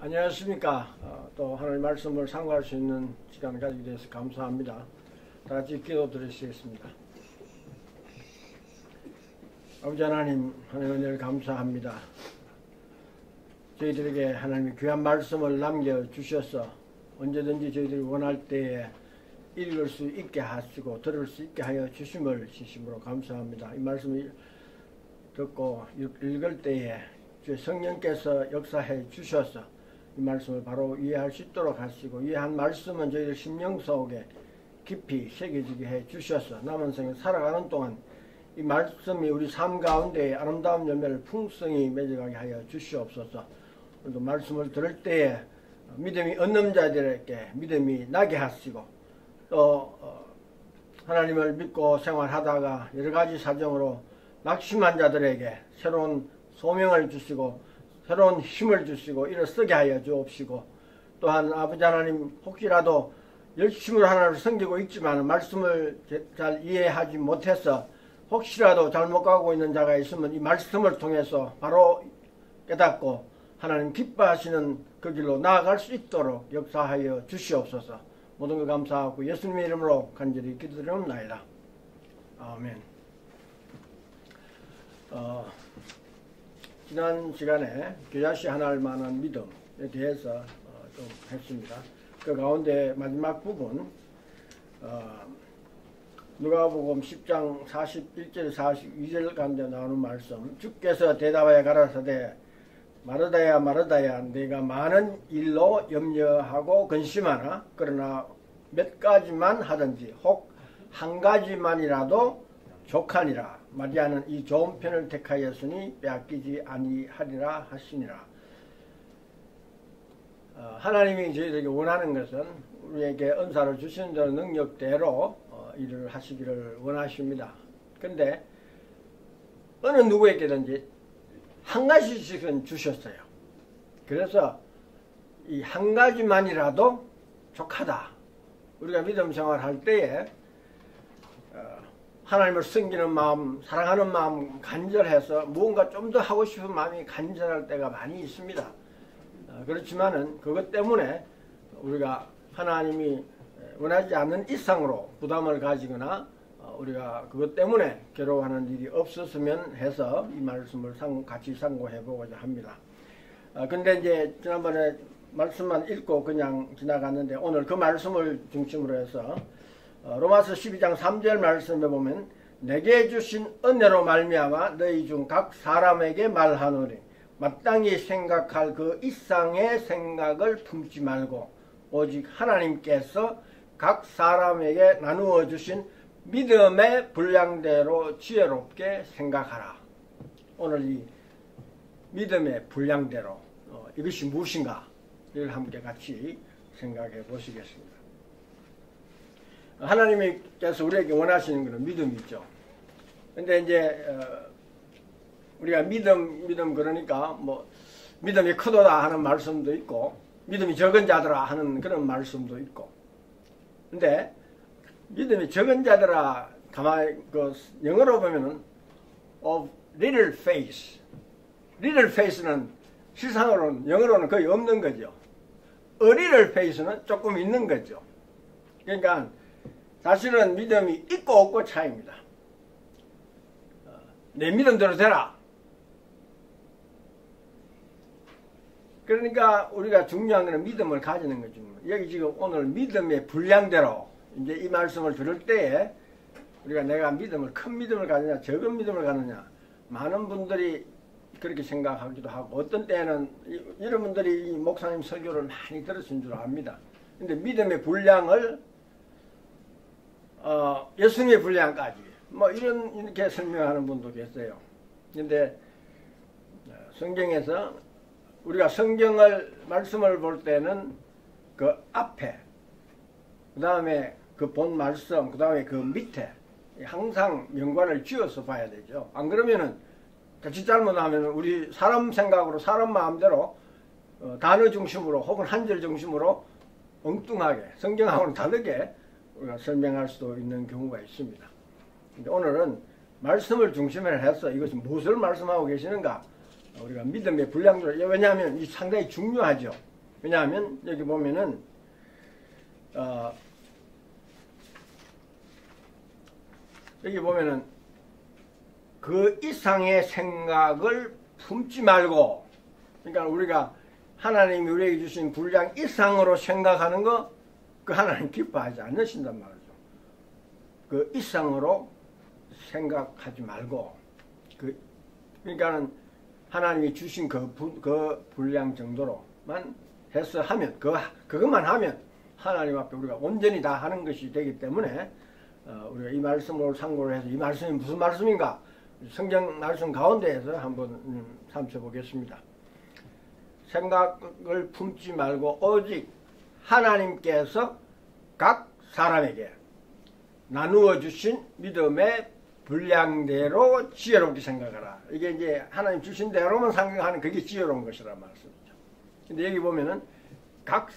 안녕하십니까. 또 하나님의 말씀을 상고할 수 있는 시간을 가지게 돼서 감사합니다. 다 같이 기도 드리시겠습니다. 아버지 하나님, 하나님의 은혜를 감사합니다. 저희들에게 하나님의 귀한 말씀을 남겨주셔서 언제든지 저희들이 원할 때에 읽을 수 있게 하시고 들을 수 있게 하여 주심을 진심으로 감사합니다. 이 말씀을 듣고 읽을 때에 주의 성령께서 역사해 주셔서 이 말씀을 바로 이해할 수 있도록 하시고, 이해한 말씀은 저희들 심령 속에 깊이 새겨지게 해 주셔서 남은 생을 살아가는 동안 이 말씀이 우리 삶 가운데 아름다운 열매를 풍성히 맺어가게 하여 주시옵소서. 오늘도 말씀을 들을 때에 믿음이 없는 자들에게 믿음이 나게 하시고, 또 하나님을 믿고 생활하다가 여러가지 사정으로 낙심한 자들에게 새로운 소명을 주시고 새로운 힘을 주시고 일어서게 하여 주옵시고, 또한 아버지 하나님, 혹시라도 열심으로 하나님을 섬기고 있지만 말씀을 잘 이해하지 못해서 혹시라도 잘못 가고 있는 자가 있으면 이 말씀을 통해서 바로 깨닫고 하나님 기뻐하시는 그 길로 나아갈 수 있도록 역사하여 주시옵소서. 모든 것 감사하고 예수님의 이름으로 간절히 기도드리옵나이다. 아멘. 지난 시간에 겨자씨 하나를 만한 믿음에 대해서 좀 했습니다. 그 가운데 마지막 부분, 누가복음 10장 41절 42절 가운데 나오는 말씀, 주께서 대답하여 가라사대 마르다야 마르다야, 내가 많은 일로 염려하고 근심하나 그러나 몇 가지만 하든지 혹 한 가지만이라도 족하니라. 마리아는 이 좋은 편을 택하였으니 빼앗기지 아니하리라 하시니라. 하나님이 저희들에게 원하는 것은 우리에게 은사를 주시는 대로 능력대로 일을 하시기를 원하십니다. 근데 어느 누구에게든지 한 가지씩은 주셨어요. 그래서 이 한 가지만이라도 족하다. 우리가 믿음 생활할 때에 하나님을 섬기는 마음, 사랑하는 마음 간절해서 무언가 좀 더 하고 싶은 마음이 간절할 때가 많이 있습니다. 그렇지만은 그것 때문에 우리가 하나님이 원하지 않는 이상으로 부담을 가지거나 우리가 그것 때문에 괴로워하는 일이 없었으면 해서 이 말씀을 같이 상고해 보고자 합니다. 근데 이제 지난번에 말씀만 읽고 그냥 지나갔는데 오늘 그 말씀을 중심으로 해서 로마서 12장 3절 말씀에 보면, 내게 주신 은혜로 말미암아 너희 중 각 사람에게 말하노니 마땅히 생각할 그 이상의 생각을 품지 말고 오직 하나님께서 각 사람에게 나누어 주신 믿음의 분량대로 지혜롭게 생각하라. 오늘 이 믿음의 분량대로 이것이 무엇인가 를 함께 같이 생각해 보시겠습니다. 하나님께서 우리에게 원하시는 것은 믿음이죠. 근데 이제 우리가 믿음 그러니까 뭐 믿음이 크도다 하는 말씀도 있고 믿음이 적은 자들아 하는 그런 말씀도 있고, 근데 믿음이 적은 자들아 가만히 그 영어로 보면은 of little faith, little faith는 실상으로는 영어로는 거의 없는 거죠. a little faith는 조금 있는 거죠. 그러니까 사실은 믿음이 있고 없고 차이입니다. 내 믿음대로 되라. 그러니까 우리가 중요한 것은 믿음을 가지는 거죠. 여기 지금 오늘 믿음의 분량대로 이제 이 말씀을 들을 때에 우리가 내가 큰 믿음을 가느냐 적은 믿음을 가느냐, 많은 분들이 그렇게 생각하기도 하고, 어떤 때는 이런 분들이 이 목사님 설교를 많이 들으신 줄 압니다. 근데 믿음의 분량을 예수님의 분량까지 뭐 이렇게 설명하는 분도 계세요. 근데 성경에서 우리가 말씀을 볼 때는 그 앞에, 그 다음에 그 본 말씀, 그 다음에 그 밑에 항상 연관을 지어서 봐야 되죠. 안 그러면은 자칫 잘못하면 우리 사람 생각으로 사람 마음대로 단어 중심으로 혹은 한 절 중심으로 엉뚱하게 성경하고는 다르게 우리가 설명할 수도 있는 경우가 있습니다. 근데 오늘은 말씀을 중심으로 해서 이것이 무엇을 말씀하고 계시는가, 우리가 믿음의 분량으로, 왜냐하면 이 상당히 중요하죠. 왜냐하면 여기 보면은 여기 보면은 그 이상의 생각을 품지 말고, 그러니까 우리가 하나님이 우리에게 주신 분량 이상으로 생각하는 거, 그 하나님 기뻐하지 않으신단 말이죠. 그 이상으로 생각하지 말고, 그러니까는 하나님이 주신 그 분량 정도로만 해서 하면, 그것만 하면 하나님 앞에 우리가 온전히 다 하는 것이 되기 때문에, 우리가 이 말씀을 참고를 해서 이 말씀이 무슨 말씀인가? 성경 말씀 가운데에서 한번 삼켜보겠습니다. 생각을 품지 말고 오직 하나님께서 각 사람에게 나누어 주신 믿음의 분량대로 지혜롭게 생각하라. 이게 이제 하나님 주신 대로만 생각하는 그게 지혜로운 것이란 말씀이죠. 근데 여기 보면은 각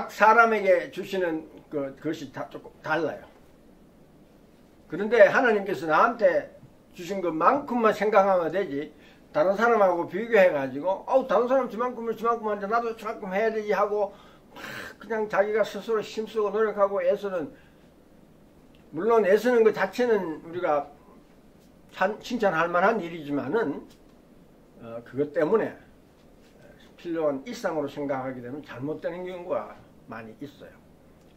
사람에게 주시는 그것이 조금 달라요. 그런데 하나님께서 나한테 주신 것만큼만 생각하면 되지, 다른 사람하고 비교해가지고 다른 사람 저만큼을 하는데 나도 저만큼 해야 되지 하고 그냥 자기가 스스로 힘쓰고 노력하고 애쓰는, 물론 애쓰는 것 자체는 우리가 칭찬할 만한 일이지만은 그것 때문에 필요한 이상으로 생각하게 되면 잘못되는 경우가 많이 있어요.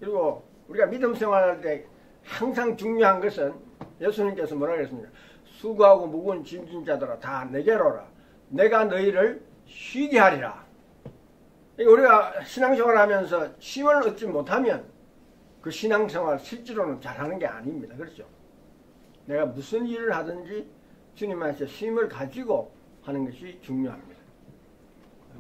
그리고 우리가 믿음 생활할 때 항상 중요한 것은 예수님께서 뭐라고 했습니까? 수고하고 무거운 짐진 자들아 다 내게로 오라. 내가 너희를 쉬게 하리라. 우리가 신앙생활 하면서 쉼을 얻지 못하면 그 신앙생활 실제로는 잘하는 게 아닙니다. 그렇죠? 내가 무슨 일을 하든지 주님한테 쉼을 가지고 하는 것이 중요합니다.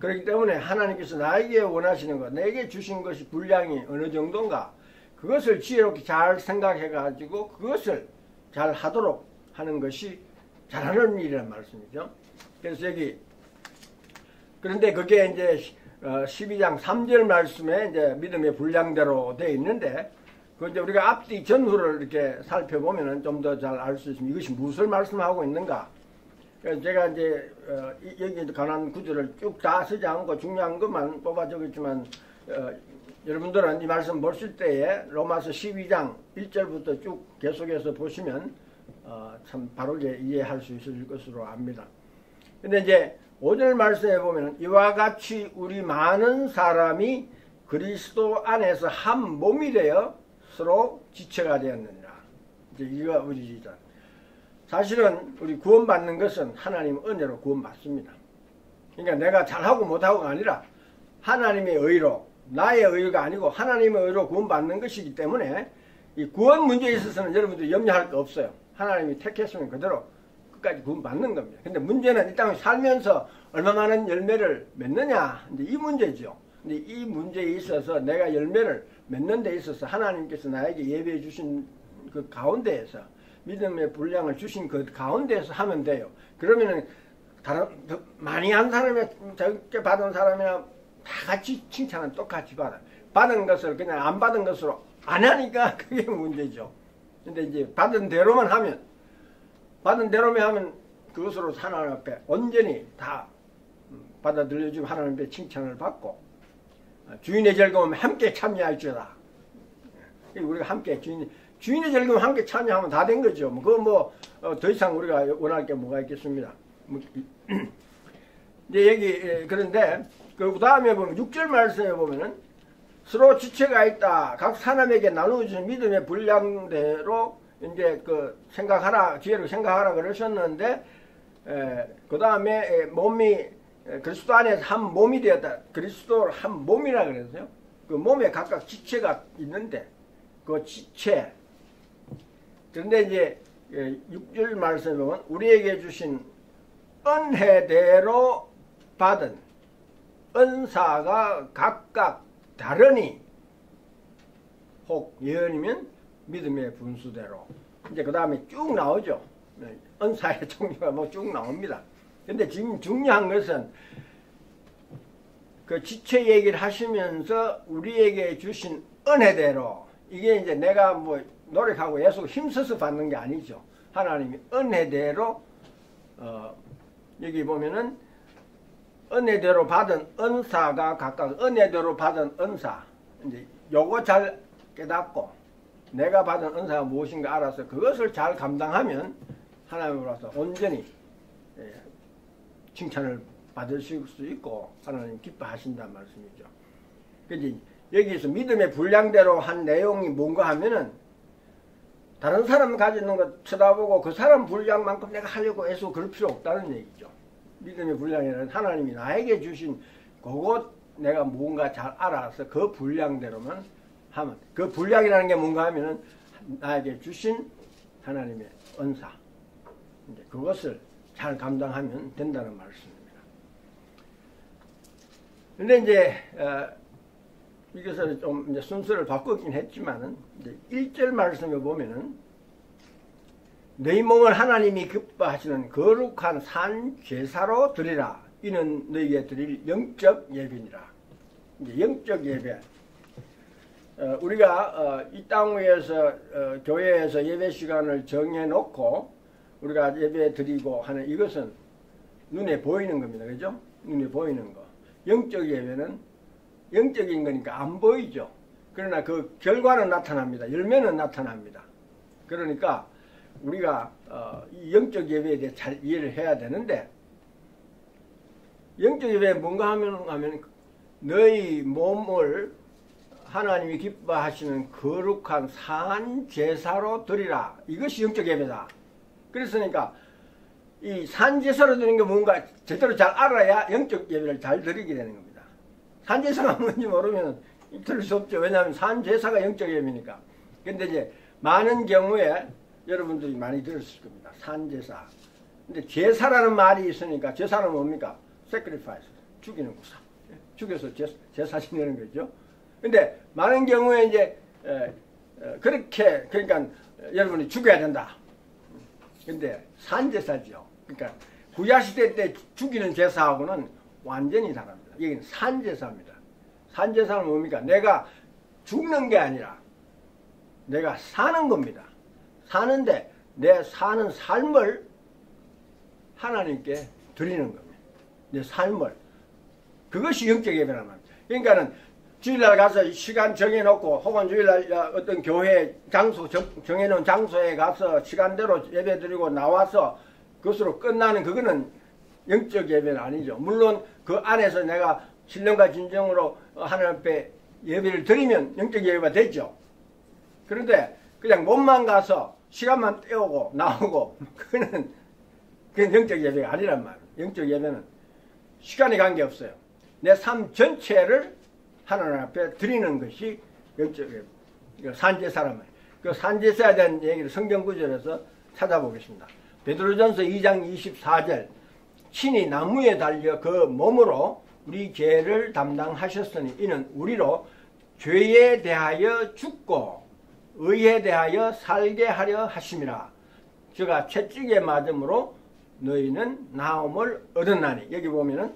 그렇기 때문에 하나님께서 나에게 원하시는 것, 내게 주신 것이 분량이 어느 정도인가, 그것을 지혜롭게 잘 생각해 가지고 그것을 잘 하도록 하는 것이 잘하는 일이란 말씀이죠. 그래서 여기, 그런데 그게 이제 12장 3절 말씀에 이제 믿음의 분량대로 되어 있는데, 그 이제 우리가 앞뒤 전후를 이렇게 살펴보면은 좀 더 잘 알 수 있습니다. 이것이 무엇을 말씀하고 있는가. 그래서 제가 이제 여기 관한 구절을 쭉 다 쓰지 않고 중요한 것만 뽑아 적었지만, 여러분들은 이 말씀 보실 때에 로마서 12장 1절부터 쭉 계속해서 보시면 참 바르게 이해할 수 있을 것으로 압니다. 근데 이제 5절 말씀에 보면 이와 같이 우리 많은 사람이 그리스도 안에서 한 몸이 되어 서로 지체가 되었느니라. 이제 이거 우리 지자. 사실은 우리 구원받는 것은 하나님 은혜로 구원받습니다. 그러니까 내가 잘하고 못하고가 아니라 하나님의 의로, 나의 의가 아니고 하나님의 의로 구원받는 것이기 때문에 이 구원 문제에 있어서는 여러분들 염려할 거 없어요. 하나님이 택했으면 그대로 끝까지 구원받는 겁니다. 근데 문제는 이 땅에 살면서 얼마 많은 열매를 맺느냐, 이제 이 문제죠. 근데 이 문제에 있어서 내가 열매를 맺는 데 있어서 하나님께서 나에게 예배해 주신 그 가운데에서 믿음의 분량을 주신 그 가운데에서 하면 돼요. 그러면은 다른 더 많이 한 사람이나 적게 받은 사람이나 다 같이 칭찬은 똑같이 받은 것을 그냥 안 받은 것으로 안 하니까 그게 문제죠. 근데 이제 받은 대로만 하면 그것으로 하나님 앞에 온전히 다 받아들여주고 하나님 앞에 칭찬을 받고 주인의 즐거움에 함께 참여할지어다. 우리가 함께 주인의 즐거움 함께 참여하면 다 된 거죠. 그거 더 이상 우리가 원할 게 뭐가 있겠습니다. 이제 여기 그런데 그 다음에 보면 6절 말씀에 보면은 서로 지체가 있다. 각 사람에게 나누어진 믿음의 분량대로 이제 그 생각하라, 지혜로 생각하라 그러셨는데, 그 다음에 몸이 그리스도 안에서 한 몸이 되었다. 그리스도 한 몸이라 그랬어요. 그 몸에 각각 지체가 있는데 그 지체. 그런데 이제 6절 말씀에 보면 우리에게 주신 은혜대로 받은 은사가 각각 다르니 혹 예언이면 믿음의 분수대로. 이제 그 다음에 쭉 나오죠. 은사의 종류가 쭉 나옵니다. 근데 지금 중요한 것은 그 지체 얘기를 하시면서 우리에게 주신 은혜대로, 이게 이제 내가 노력하고 애쓰고 힘써서 받는 게 아니죠. 하나님이 은혜대로 여기 보면은 은혜대로 받은 은사가 각각 은혜대로 받은 은사, 이제 요거 잘 깨닫고 내가 받은 은사가 무엇인가 알아서 그것을 잘 감당하면 하나님으로서 온전히 칭찬을 받으실 수 있고 하나님 기뻐하신다는 말씀이죠. 그지? 여기서 믿음의 분량대로 한 내용이 뭔가 하면은 다른 사람 가지는 거 쳐다보고 그 사람 분량만큼 내가 하려고 해서 그럴 필요 없다는 얘기죠. 믿음의 분량이라는 하나님이 나에게 주신 그것 내가 뭔가 잘 알아서 그 분량대로만 하면, 그 분량이라는 게 뭔가 하면은 나에게 주신 하나님의 은사, 이제 그것을 잘 감당하면 된다는 말씀입니다. 근데 이제 이것을 좀 이제 순서를 바꾸긴 했지만은 이제 1절 말씀을 보면은 너희 몸을 하나님이 기뻐하시는 거룩한 산 제사로 드리라. 이는 너희에게 드릴 영적 예배니라. 이제 영적 예배. 우리가 이 땅 위에서 교회에서 예배 시간을 정해놓고 우리가 예배 드리고 하는 이것은 눈에 보이는 겁니다. 그죠? 눈에 보이는 거. 영적 예배는 영적인 거니까 안 보이죠. 그러나 그 결과는 나타납니다. 열매는 나타납니다. 그러니까 우리가 이 영적 예배에 대해 잘 이해를 해야 되는데, 영적 예배에 뭔가 하면 너희 몸을 하나님이 기뻐하시는 거룩한 산 제사로 드리라. 이것이 영적 예배다. 그랬으니까 이 산 제사로 드리는 게 뭔가 제대로 잘 알아야 영적 예배를 잘 드리게 되는 겁니다. 산 제사가 뭔지 모르면 드릴 수 없죠. 왜냐하면 산 제사가 영적 예배니까. 근데 이제 많은 경우에 여러분들이 많이 들었을 겁니다. 산 제사. 근데 제사라는 말이 있으니까 제사는 뭡니까? sacrifice. 죽이는 구사. 죽여서 제사 지내는 거죠. 근데 많은 경우에 이제 그렇게, 그러니까 여러분이 죽여야 된다. 근데 산제사죠. 그러니까 구약시대 때 죽이는 제사하고는 완전히 다릅니다. 여기는 산제사입니다. 산제사는 뭡니까? 내가 죽는 게 아니라 내가 사는 겁니다. 사는데 내 사는 삶을 하나님께 드리는 겁니다. 내 삶을. 그것이 영적 예배란 말입니다. 그러니까는 주일날 가서 시간 정해놓고 혹은 주일날 어떤 교회 장소 정해놓은 장소에 가서 시간대로 예배 드리고 나와서 그것으로 끝나는 그거는 영적 예배는 아니죠. 물론 그 안에서 내가 신령과 진정으로 하나님 앞에 예배를 드리면 영적 예배가 되죠. 그런데 그냥 몸만 가서 시간만 때우고 나오고 그건 영적 예배가 아니란 말이에요. 영적 예배는 시간에 관계없어요. 내 삶 전체를 하나님 앞에 드리는 것이 영적 예배. 산제사란 말이에요. 그 산제사에 대한 얘기를 성경 구절에서 찾아보겠습니다. 베드로전서 2장 24절 친히 나무에 달려 그 몸으로 우리 죄를 담당하셨으니 이는 우리로 죄에 대하여 죽고 의에 대하여 살게 하려 하심이라. 저가 채찍에 맞음으로 너희는 나음을 얻었나니. 여기 보면은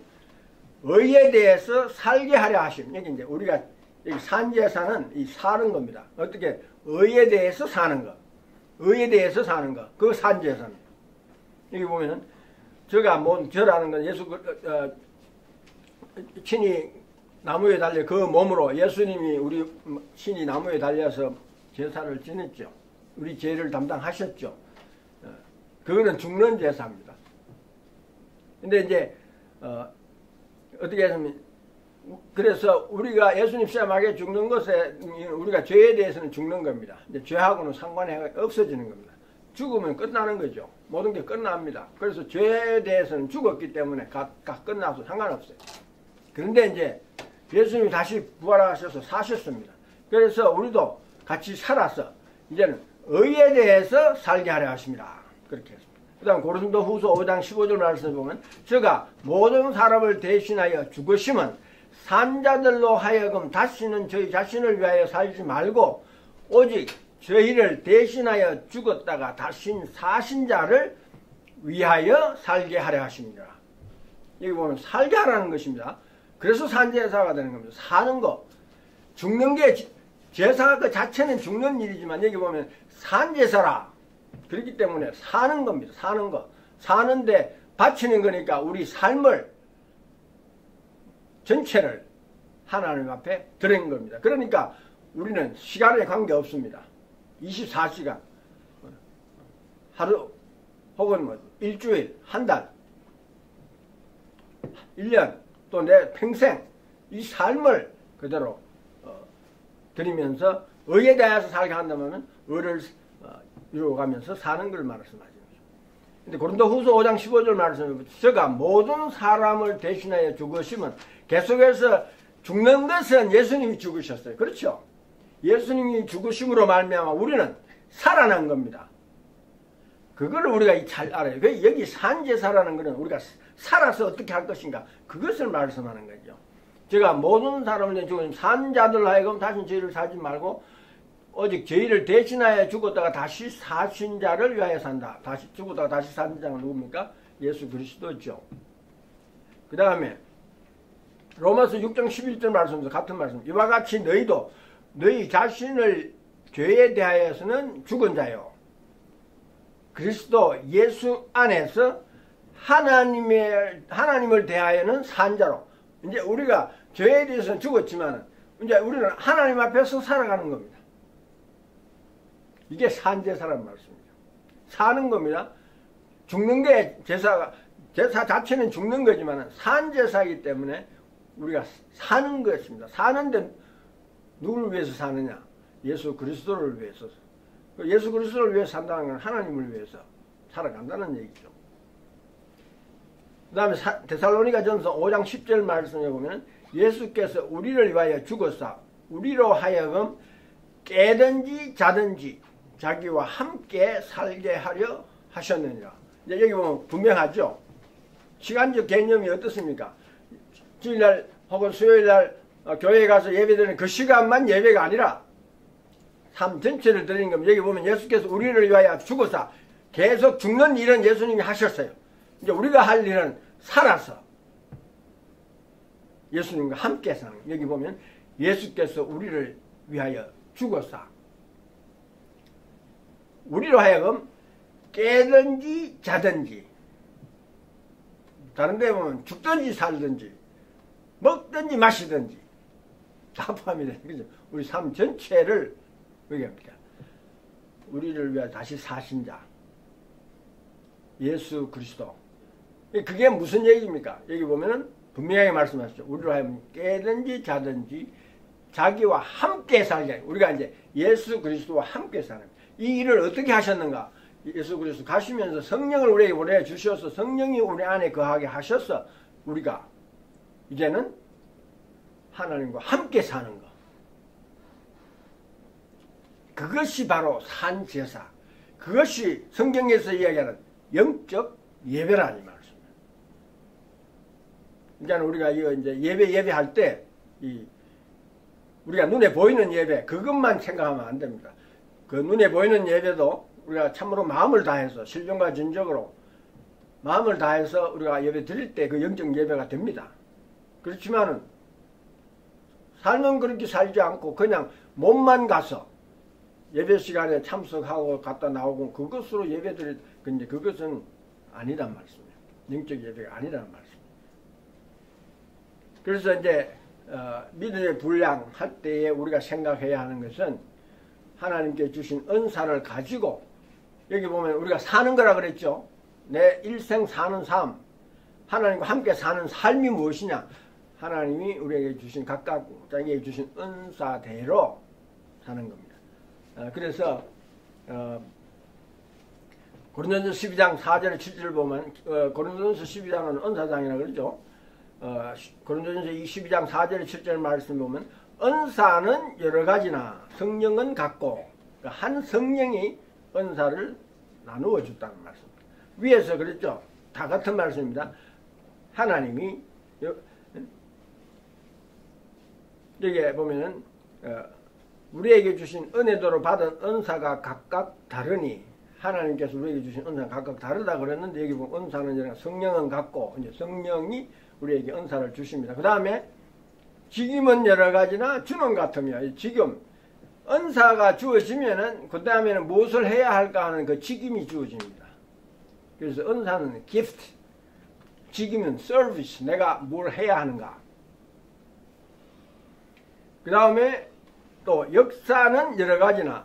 의에 대해서 살게 하려 하심. 여기 이제 우리가 여기 산제사는 이 사는 겁니다. 어떻게 의에 대해서 사는 것, 의에 대해서 사는 것, 그 산제사입니다. 여기 보면은 저가 저라는 건 예수 친히 나무에 달려 그 몸으로 예수님이 우리 친히 나무에 달려서 제사를 지냈죠. 우리 죄를 담당하셨죠. 그거는 죽는 제사입니다. 근데 이제 어떻게 했으면 그래서 우리가 예수님 시험하게 죽는 것에 우리가 죄에 대해서는 죽는 겁니다. 이제 죄하고는 상관이 없어지는 겁니다. 죽으면 끝나는 거죠. 모든 게 끝납니다. 그래서 죄에 대해서는 죽었기 때문에 다 끝나서 상관없어요. 그런데 이제 예수님이 다시 부활하셔서 사셨습니다. 그래서 우리도 같이 살아서 이제는 의에 대해서 살게 하려 하십니다. 그렇게 했습니다. 그 다음 고린도 후서 5장 15절 말씀을 보면 저가 모든 사람을 대신하여 죽으심은 산자들로 하여금 다시는 저희 자신을 위하여 살지 말고 오직 저희를 대신하여 죽었다가 다시 사신 자를 위하여 살게 하려 하십니다. 여기 보면 살게 하라는 것입니다. 그래서 산제사가 되는 겁니다. 사는 거. 죽는 게 제사 그 자체는 죽는 일이지만 여기 보면 산제사라. 그렇기 때문에 사는 겁니다. 사는 거. 사는데 바치는 거니까 우리 삶을 전체를 하나님 앞에 드린 겁니다. 그러니까 우리는 시간에 관계없습니다. 24시간, 하루, 혹은 뭐 일주일, 한 달, 1년, 또 내 평생 이 삶을 그대로 드리면서 의에 대해서 살게 한다면 의를 이루어가면서 사는 걸 말씀하죠. 근데 고린도후서 5장 15절 말씀에 저가 모든 사람을 대신하여 죽으시면 계속해서 죽는 것은 예수님이 죽으셨어요. 그렇죠? 예수님이 죽으심으로 말미암아 우리는 살아난 겁니다. 그걸 우리가 잘 알아요. 여기 산제사라는 것은 우리가 살아서 어떻게 할 것인가 그것을 말씀하는 거죠. 제가 모든 사람을 죽은 산자들 하여금 다시 죄를 사지 말고 오직 죄를 대신하여 죽었다가 다시 사신 자를 위하여 산다. 다시 죽었다가 다시 사신 자가 누굽니까? 예수 그리스도죠. 그 다음에 로마서 6장 11절 말씀에서 같은 말씀. 이와 같이 너희도 너희 자신을 죄에 대하여서는 죽은 자요. 그리스도 예수 안에서 하나님을 대하여는 산 자로. 이제 우리가 죄에 대해서는 죽었지만 이제 우리는 하나님 앞에서 살아가는 겁니다. 이게 산제사라는 말씀이죠. 사는 겁니다. 죽는 게 제사 자체는 죽는 거지만 산제사이기 때문에 우리가 사는 것입니다. 사는데 누구를 위해서 사느냐? 예수 그리스도를 위해서. 예수 그리스도를 위해서 산다는 건 하나님을 위해서 살아간다는 얘기죠. 그 다음에 데살로니가전서 5장 10절 말씀에 보면 예수께서 우리를 위하여 죽었사 우리로 하여금 깨든지 자든지 자기와 함께 살게 하려 하셨느니라. 이제 여기 보면 분명하죠. 시간적 개념이 어떻습니까? 주일날 혹은 수요일날 교회에 가서 예배드리는 그 시간만 예배가 아니라 삶 전체를 드리는 겁니다. 여기 보면 예수께서 우리를 위하여 죽어서 계속 죽는 일은 예수님이 하셨어요. 이제 우리가 할 일은 살아서 예수님과 함께 사는 거예요. 여기 보면 예수께서 우리를 위하여 죽어서 우리로 하여금 깨든지 자든지 다른 데 보면 죽든지 살든지 먹든지 마시든지 다 포함이 되는 거죠. 우리 삶 전체를 얘기합니다. 우리를 위해 다시 사신 자 예수 그리스도. 그게 무슨 얘기입니까? 여기 보면은 분명하게 말씀하시죠. 우리로 하여금 깨든지 자든지 자기와 함께 살게. 우리가 이제 예수 그리스도와 함께 사는 이 일을 어떻게 하셨는가? 예수 그리스도 가시면서 성령을 우리에게 보내주셔서 성령이 우리 안에 거하게 하셔서 우리가 이제는 하나님과 함께 사는 것. 그것이 바로 산제사. 그것이 성경에서 이야기하는 영적 예배라는 말씀입니다. 그러니까 우리가 이제 예배할 때 우리가 눈에 보이는 예배 그것만 생각하면 안 됩니다. 그 눈에 보이는 예배도 우리가 참으로 마음을 다해서 신령과 진정으로 마음을 다해서 우리가 예배 드릴 때 그 영적 예배가 됩니다. 그렇지만은 삶은 그렇게 살지 않고 그냥 몸만 가서 예배 시간에 참석하고 갔다 나오고 그것으로 예배 드릴 근데 그것은 아니란 말씀이에요. 영적 예배가 아니란 말씀이에요. 그래서 이제 믿음의 분량할 때에 우리가 생각해야 하는 것은 하나님께 주신 은사를 가지고 여기 보면 우리가 사는 거라 그랬죠. 내 일생 사는 삶 하나님과 함께 사는 삶이 무엇이냐. 하나님이 우리에게 주신 각각 자기에게 주신 은사대로 사는 겁니다. 그래서 고린도전서 12장 4절에 7절을 보면 고린도전서 12장은 은사장이라고 그러죠. 고린도전서 12장 4절에 7절 말씀 보면 은사는 여러 가지나 성령은 같고 한 성령이 은사를 나누어 줬다는 말씀입니다. 위에서 그랬죠. 다 같은 말씀입니다. 하나님이 여기에 보면은 우리에게 주신 은혜도로 받은 은사가 각각 다르니 하나님께서 우리에게 주신 은사가 각각 다르다 그랬는데 여기 보면 은사는 성령은 같고 이제 성령이 우리에게 은사를 주십니다. 그 다음에 직임은 여러 가지나 주는 같으며 지금 은사가 주어지면은 그 다음에는 무엇을 해야 할까 하는 그 직임이 주어집니다. 그래서 은사는 gift, 직임은 service, 내가 뭘 해야 하는가. 그 다음에 또 역사는 여러 가지나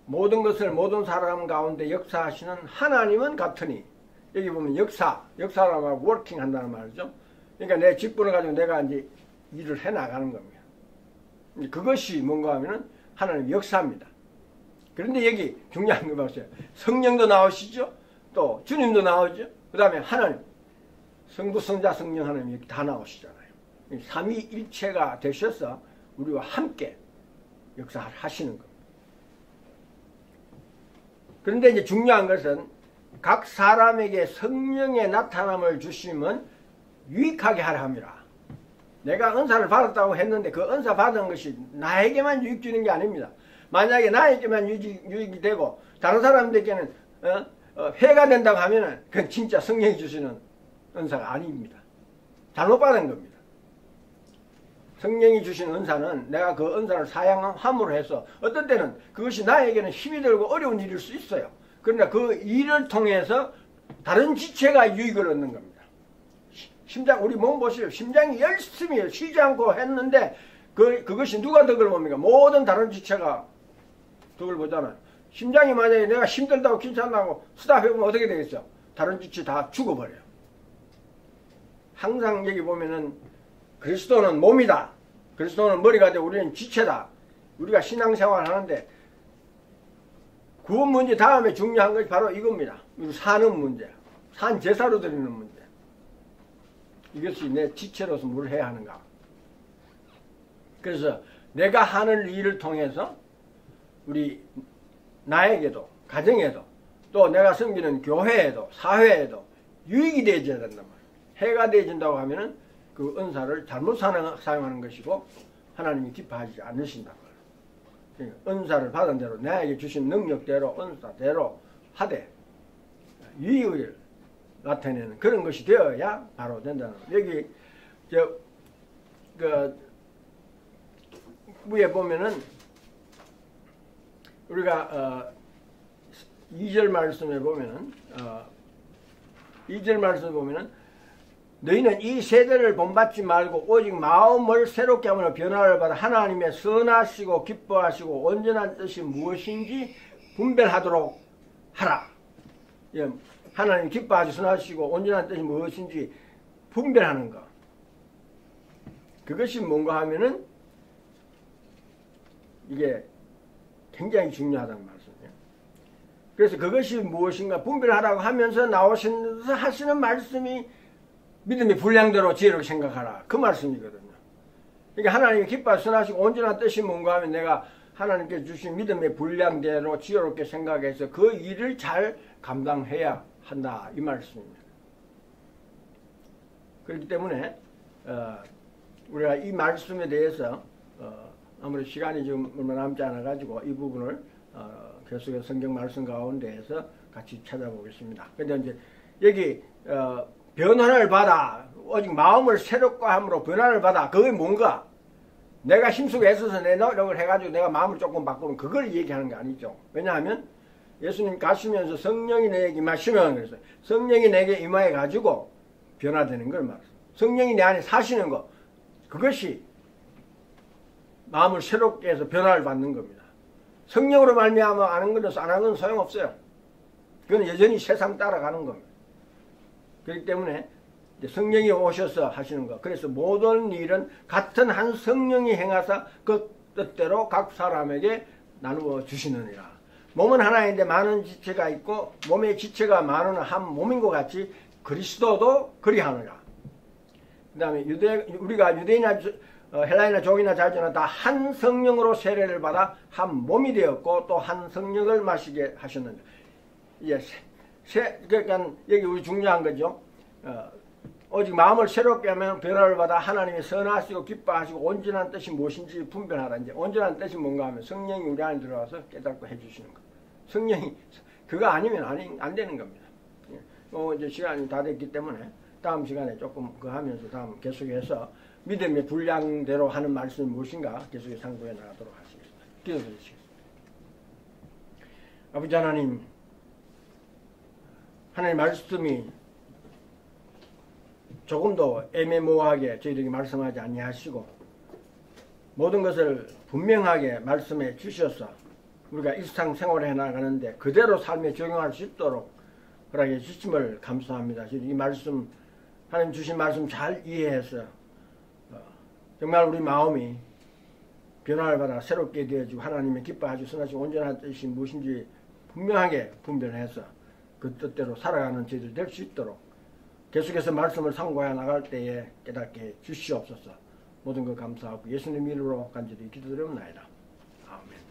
모든 것을 모든 사람 가운데 역사하시는 하나님은 같으니, 여기 보면 역사라고 하고 워킹 한다는 말이죠. 그러니까 내 직분을 가지고 내가 이제 일을 해 나가는 겁니다. 그것이 뭔가 하면은 하나님 역사입니다. 그런데 여기 중요한 거 봤어요. 성령도 나오시죠. 또 주님도 나오죠. 그 다음에 하나님, 성부, 성자, 성령 하나님 이렇게 다 나오시잖아요. 삼위일체가 되셔서 우리와 함께 역사를 하시는 겁니다. 그런데 이제 중요한 것은 각 사람에게 성령의 나타남을 주시면 유익하게 하려 함이라. 내가 은사를 받았다고 했는데 그 은사 받은 것이 나에게만 유익 주는 게 아닙니다. 만약에 나에게만 유익이 되고 다른 사람들에게는 해가 된다고 하면은 그건 진짜 성령이 주시는 은사가 아닙니다. 잘못 받은 겁니다. 성령이 주신 은사는 내가 그 은사를 사용함으로 해서 어떤 때는 그것이 나에게는 힘이 들고 어려운 일일 수 있어요. 그러나 그 일을 통해서 다른 지체가 유익을 얻는 겁니다. 심장, 우리 몸 보시오. 심장이 열심히 쉬지 않고 했는데 그것이 누가 덕을 봅니까? 모든 다른 지체가 덕을 보잖아요. 심장이 만약에 내가 힘들다고 괜찮다고 스탑해보면 어떻게 되겠죠? 다른 지체 다 죽어버려요. 항상 여기 보면은 그리스도는 몸이다. 그리스도는 머리가 되고 우리는 지체다. 우리가 신앙생활을 하는데 구원 문제 다음에 중요한 것이 바로 이겁니다. 사는 문제. 산 제사로 드리는 문제. 이것이 내 지체로서 뭘 해야 하는가. 그래서 내가 하는 일을 통해서 우리 나에게도 가정에도 또 내가 섬기는 교회에도 사회에도 유익이 되어야 된단 말이에요. 해가 되어진다고 하면은 그 은사를 잘못 사용하는 것이고 하나님이 기뻐하지 않으신단 말이에요. 그러니까 은사를 받은 대로 나에게 주신 능력대로 은사대로 하되 유익을 나타내는 그런 것이 되어야 바로 된다는 거예요. 여기 그 위에 보면은 우리가 2절 말씀에 보면은 2절 말씀에 보면은 너희는 이 세대를 본받지 말고 오직 마음을 새롭게 하므로 변화를 받아 하나님의 선하시고 기뻐하시고 온전한 뜻이 무엇인지 분별하도록 하라. 예, 하나님 기뻐하시고 선하시고 온전한 뜻이 무엇인지 분별하는 것. 그것이 뭔가 하면은 이게 굉장히 중요하다는 말씀이에요. 그래서 그것이 무엇인가 분별하라고 하면서 하시는 말씀이 믿음의 분량대로 지혜롭게 생각하라. 그 말씀이거든요. 그러니까 하나님이 기뻐하시고 선하시고 온전한 뜻이 뭔가 하면 내가 하나님께 주신 믿음의 분량대로 지혜롭게 생각해서 그 일을 잘 감당해야 한다. 이 말씀입니다. 그렇기 때문에 우리가 이 말씀에 대해서 아무래도 시간이 지금 얼마 남지 않아 가지고 이 부분을 계속해서 성경 말씀 가운데에서 같이 찾아보겠습니다. 근데 이제 여기 변화를 받아 오직 마음을 새롭게 함으로 변화를 받아 그게 뭔가 내가 힘쓰고 애써서 내 노력을 해가지고 내가 마음을 조금 바꾸면 그걸 얘기하는 게 아니죠. 왜냐하면 예수님 가시면서 성령이 내게 임하시면 그랬어요. 성령이 내게 임하여 가지고 변화되는 걸 말해요. 성령이 내 안에 사시는 것 그것이 마음을 새롭게 해서 변화를 받는 겁니다. 성령으로 말미암아 아는 것은 안 하는 건 소용없어요. 그건 여전히 세상 따라가는 겁니다. 그렇기 때문에 성령이 오셔서 하시는 것. 그래서 모든 일은 같은 한 성령이 행하사 그 뜻대로 각 사람에게 나누어 주시느니라. 몸은 하나인데 많은 지체가 있고 몸의 지체가 많은 한 몸인 것 같이 그리스도도 그리하느라. 그 다음에 우리가 유대인이나 헬라이나 종이나 자주나 다 한 성령으로 세례를 받아 한 몸이 되었고 또 한 성령을 마시게 하셨는데 그러니까 여기 우리 중요한 거죠. 오직 마음을 새롭게 하면 변화를 받아 하나님이 선하시고 기뻐하시고 온전한 뜻이 무엇인지 분별하라. 이제 온전한 뜻이 뭔가 하면 성령이 우리 안에 들어와서 깨닫고 해주시는 것. 성령이 그거 아니면 안 되는 겁니다. 이제 시간이 다 됐기 때문에 다음 시간에 조금 그거 하면서 다음 계속해서 믿음의 분량대로 하는 말씀이 무엇인가 계속해서 상고해 나가도록 하시겠습니다. 기도드리시겠습니다. 아버지 하나님, 하나님 말씀이 조금도 애매모호하게 저희들에게 말씀하지 아니하시고 모든 것을 분명하게 말씀해 주셔서 우리가 일상생활을 해나가는데 그대로 삶에 적용할 수 있도록 허락해 주심을 감사합니다. 이 말씀, 하나님 주신 말씀 잘 이해해서 정말 우리 마음이 변화를 받아 새롭게 되어지고 하나님의 기뻐하시고 선하시고 온전한 뜻이 무엇인지 분명하게 분별해서 그 뜻대로 살아가는 저희들 될 수 있도록 계속해서 말씀을 상고해 나갈 때에 깨닫게 해 주시옵소서. 모든 것 감사하고 예수님 이름으로 간절히 기도드리옵나이다. 아멘.